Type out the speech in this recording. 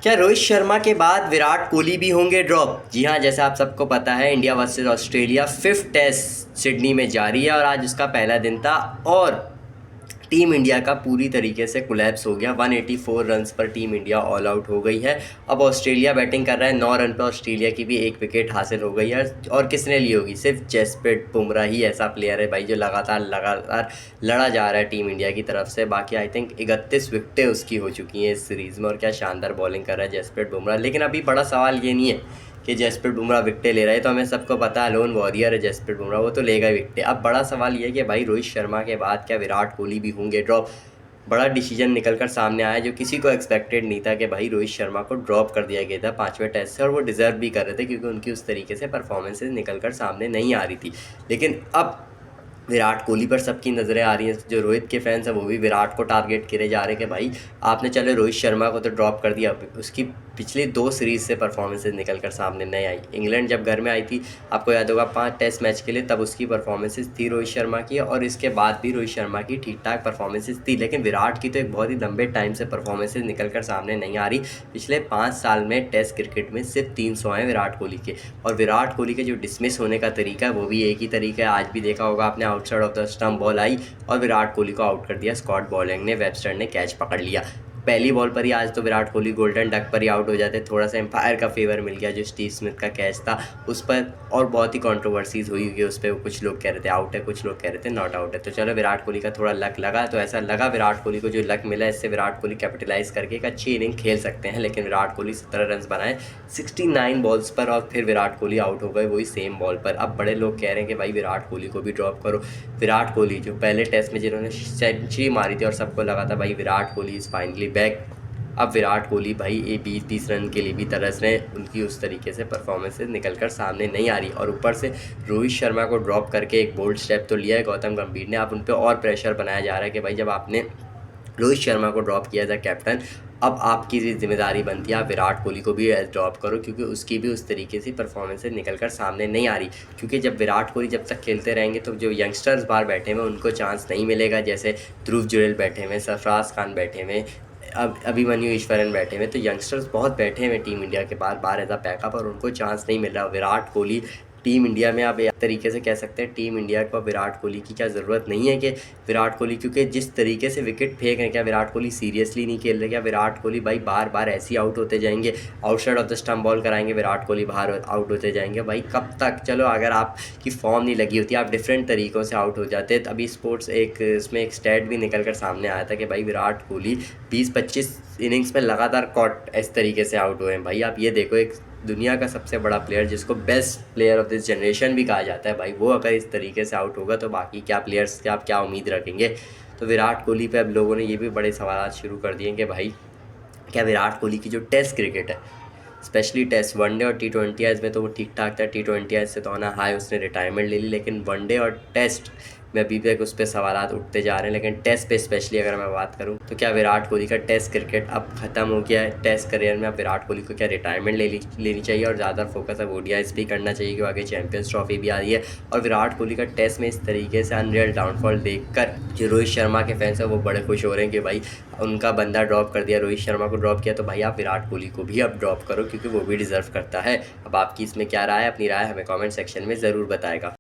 क्या रोहित शर्मा के बाद विराट कोहली भी होंगे ड्रॉप? जी हाँ, जैसे आप सबको पता है, India versus Australia 5th test Sydney में जारी है और आज उसका पहला दिन था और टीम इंडिया का पूरी तरीके से कोलैप्स हो गया। 184 रन्स पर टीम इंडिया ऑल आउट हो गई है। अब ऑस्ट्रेलिया बैटिंग कर रहा है, 9 रन पर ऑस्ट्रेलिया की भी 1 विकेट हासिल हो गई है। और किसने ली होगी? सिर्फ जसप्रीत बुमराह ही ऐसा प्लेयर है भाई जो लगातार लड़ा जा रहा है टीम इंडिया की तरफ से। बाकी आई थिंक 31 विकेटें उसकी हो चुकी हैं इस सीरीज़ में और क्या शानदार बॉलिंग कर रहा है जसप्रीत बुमराह। लेकिन अभी बड़ा सवाल ये नहीं है कि जसप्रीत बुमराह विकेटें ले रहा है, तो हमें सबको पता है लोन वॉरियर है जसप्रीत बुमराह, वो तो लेगा ही विकेटें। अब बड़ा सवाल ये है कि भाई रोहित शर्मा के बाद क्या विराट कोहली भी होंगे ड्रॉप? बड़ा डिसीजन निकल कर सामने आया जो किसी को एक्सपेक्टेड नहीं था कि भाई रोहित शर्मा को ड्रॉप कर दिया गया था 5वें टेस्ट से, और वो डिज़र्व भी कर रहे थे क्योंकि उनकी उस तरीके से परफॉर्मेंसेज निकल कर सामने नहीं आ रही थी। लेकिन अब विराट कोहली पर सबकी नज़रें आ रही हैं। जो रोहित के फैंस हैं वो भी विराट को टारगेट करे जा रहे हैं कि भाई आपने चलो रोहित शर्मा को तो ड्रॉप कर दिया, उसकी पिछली 2 सीरीज़ से परफॉर्मेंसेज निकल कर सामने नहीं आई। इंग्लैंड जब घर में आई थी, आपको याद होगा 5 टेस्ट मैच के लिए, तब उसकी परफॉर्मेंसेज थी रोहित शर्मा की, और इसके बाद भी रोहित शर्मा की ठीक ठाक परफॉर्मेंसेज थी। लेकिन विराट की तो एक बहुत ही लंबे टाइम से परफॉर्मेंसेज निकल कर सामने नहीं आ रही। पिछले 5 साल में टेस्ट क्रिकेट में सिर्फ 300 हैं विराट कोहली के, और विराट कोहली के जो डिसमिस होने का तरीका है वो भी एक ही तरीका है। आज भी देखा होगा आपने, outside of the stump ball आई और विराट कोहली को आउट कर दिया। स्कॉट बॉलिंग ने, वेबस्टर ने कैच पकड़ लिया पहली बॉल पर ही। आज तो विराट कोहली गोल्डन डक पर ही आउट हो जाते। थोड़ा सा एम्पायर का फेवर मिल गया, जो स्टीव स्मिथ का कैच था उस पर, और बहुत ही कंट्रोवर्सीज हुई कि उस पर कुछ लोग कह रहे थे आउट है, कुछ लोग कह रहे थे नॉट आउट है। तो चलो विराट कोहली का थोड़ा लक लगा, तो ऐसा लगा विराट कोहली को जो लक मिला इससे विराट कोहली कैपिटलाइज करके एक अच्छी इनिंग खेल सकते हैं। लेकिन विराट कोहली 17 रन बनाए 69 बॉल्स पर, और फिर विराट कोहली आउट हो गए वही सेम बॉल पर। अब बड़े लोग कह रहे हैं कि भाई विराट कोहली को भी ड्रॉप करो। विराट कोहली जो पहले टेस्ट में जिन्होंने सेंचुरी मारी थी और सबको लगा था भाई Virat Kohli is finally back, अब विराट कोहली भाई ये 20-30 रन के लिए भी तरस रहे हैं। उनकी उस तरीके से परफॉर्मेंसेज निकल कर सामने नहीं आ रही, और ऊपर से रोहित शर्मा को ड्रॉप करके एक बोल्ड स्टेप तो लिया है गौतम गंभीर ने। अब उन पर और प्रेशर बनाया जा रहा है कि भाई जब आपने रोहित शर्मा को ड्रॉप किया था कैप्टन, अब आपकी जिम्मेदारी बनती है आप विराट कोहली को भी ड्रॉप करो, क्योंकि उसकी भी उस तरीके से परफॉर्मेंसेज निकल कर सामने नहीं आ रही। क्योंकि जब विराट कोहली जब तक खेलते रहेंगे तो जो यंगस्टर्स बाहर बैठे हुए उनको चांस नहीं मिलेगा। जैसे ध्रुव जुरेल बैठे हुए, सरफराज खान बैठे हुए, अब अभिमन्यु ईश्वरन बैठे हुए, तो यंगस्टर्स बहुत बैठे हुए टीम इंडिया के बाहर एज अ बैकअप, और उनको चांस नहीं मिल रहा। विराट कोहली टीम इंडिया में, आप एक तरीके से कह सकते हैं टीम इंडिया को विराट कोहली की क्या ज़रूरत नहीं है कि विराट कोहली, क्योंकि जिस तरीके से विकेट फेंक रहे हैं, क्या विराट कोहली सीरियसली नहीं खेल रहे? क्या विराट कोहली भाई बार बार ऐसे ही आउट होते जाएंगे? Outside of the stump ball कराएंगे, विराट कोहली बाहर आउट होते जाएंगे। भाई कब तक? चलो अगर आपकी फॉर्म नहीं लगी होती, आप डिफरेंट तरीक़ों से आउट हो जाते। अभी स्पोर्ट्स इसमें एक स्टैट भी निकल कर सामने आया था कि भाई विराट कोहली 20-25 इनिंग्स में लगातार कॉट इस तरीके से आउट हुए हैं। भाई आप ये देखो, एक दुनिया का सबसे बड़ा प्लेयर जिसको best player of this generation भी कहा जाता है, भाई वो अगर इस तरीके से आउट होगा तो बाकी क्या प्लेयर्स से आप क्या उम्मीद रखेंगे? तो विराट कोहली पे अब लोगों ने ये भी बड़े सवाल शुरू कर दिए कि भाई क्या विराट कोहली की जो टेस्ट क्रिकेट है, स्पेशली टेस्ट, वनडे और T20 में तो वो ठीक ठाक था। T20 से तो आना हाई, उसने रिटायरमेंट ले ली, लेकिन वनडे और टेस्ट में अभी तक उस पर सवाल उठते जा रहे हैं। लेकिन टेस्ट पे स्पेशली अगर मैं बात करूं तो क्या विराट कोहली का टेस्ट क्रिकेट अब ख़त्म हो गया है? टेस्ट करियर में अब विराट कोहली को क्या रिटायरमेंट लेनी चाहिए और ज़्यादा फोकस अब ODIs भी करना चाहिए, क्योंकि आगे चैंपियंस ट्रॉफी भी आ रही है। और विराट कोहली का टेस्ट में इस तरीके से अनरियल डाउनफॉल देखकर जो रोहित शर्मा के फैंस हैं वो बड़े खुश हो रहे हैं कि भाई उनका बंदा ड्रॉप कर दिया, रोहित शर्मा को ड्रॉप किया, तो भाई आप विराट कोहली को भी अब ड्रॉप करो क्योंकि वो भी डिज़र्व करता है। अब आपकी इसमें क्या राय है? अपनी राय हमें कमेंट सेक्शन में ज़रूर बताएगा।